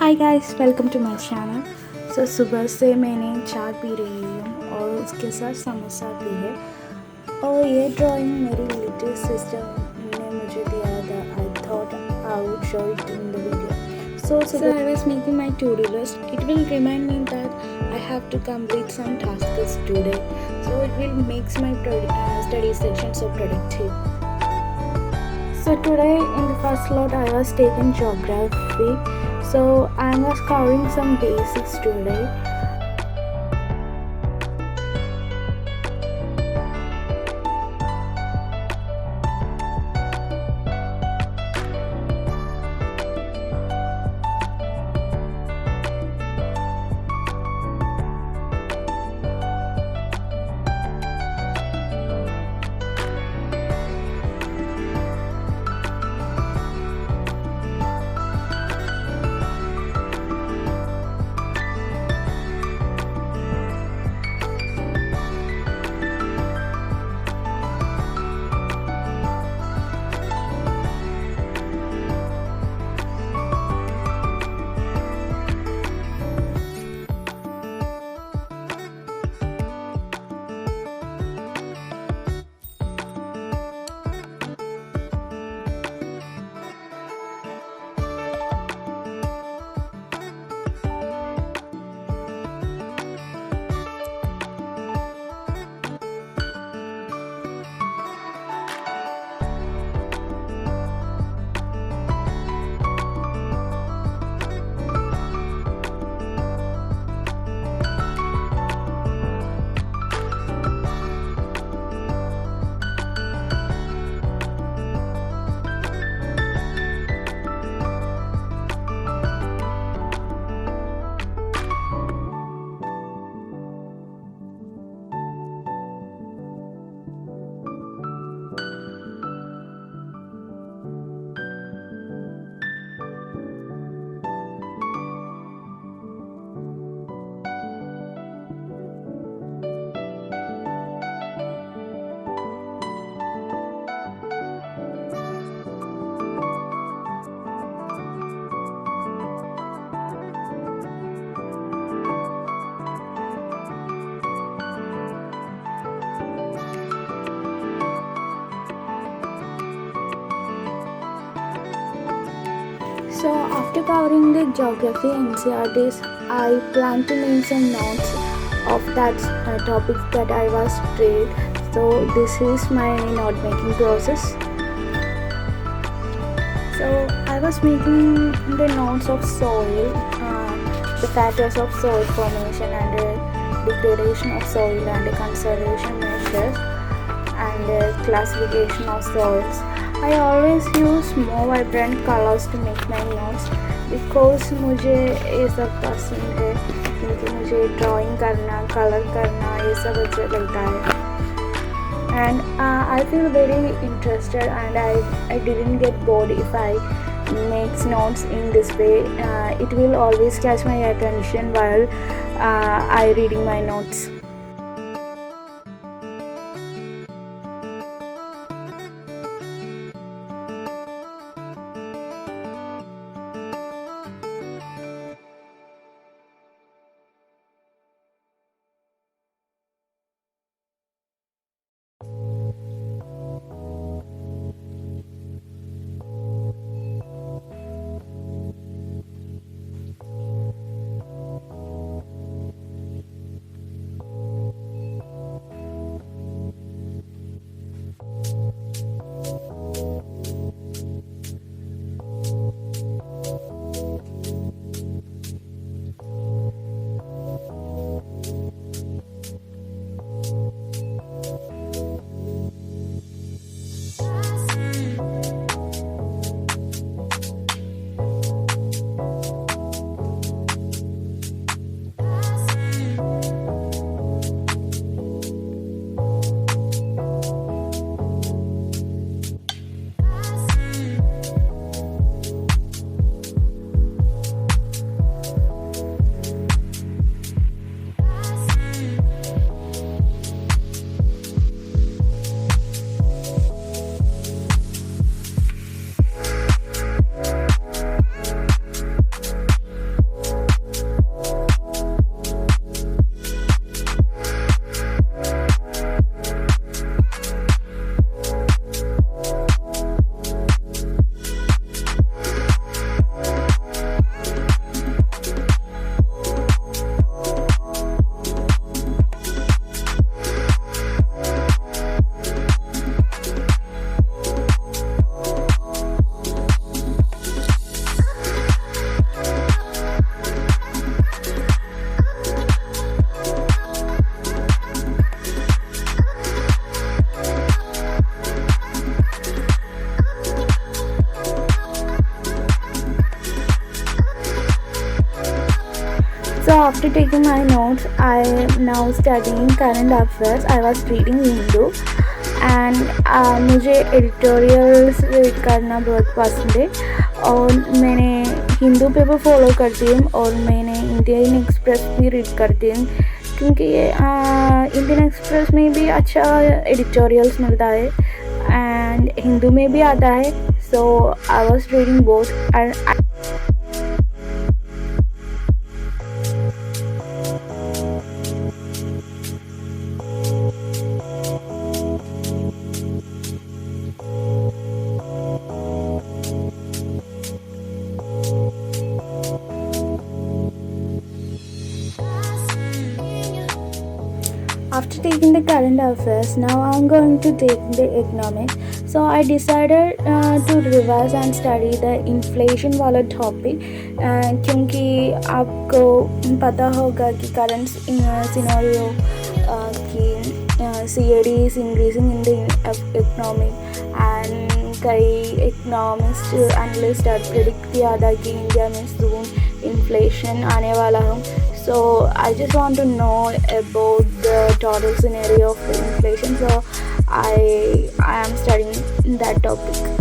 Hi guys, welcome to my channel. सुबह से मैंने चाय पी रही हूँ और उसके साथ समोसा भी है। और ये ड्राइंग मेरी लिटिल सिस्टर ने मुझे दिया था। I thought I would show it in the video. So I was making my to-do list. It will remind me that I have to complete some tasks today. So it will make my study section so productive. So today in the first lot I was taking geography. So I was covering some basics today. So after covering the geography NCRTs, I plan to make some notes of that topics that I was trained. So this is my note making process. So I was making the notes of soil, the factors of soil formation and degradation of soil and conservation measures and classification of soils. I always use more vibrant colors to make my notes because मुझे ये सब पसंद है, क्योंकि मुझे drawing करना, colour करना ये सब अच्छा लगता है. And I feel very interested and I didn't get bored if I make notes in this way. It will always catch my attention while I reading my notes. after taking my notes, I am now studying current affairs. I was reading Hindu and मुझे editorials read करना बहुत पसंद है और मैंने Hindu paper follow करती हूँ और मैंने इंडियन एक्सप्रेस भी रीड करती हूँ क्योंकि इंडियन एक्सप्रेस में भी अच्छा एडिटोरियल्स मिलता है एंड हिंदू में भी आता है. So I was reading both and after taking the current affairs, now I'm going to take the economics. So I decided to revise and study the inflation वाला topic क्योंकि आपको पता होगा कि current scenario कि CAD is increasing in the economy and कई economists analysts have predict किया था कि इंडिया में soon inflation आने वाला हो. So I just want to know about the total scenario of the inflation. So I am studying that topic.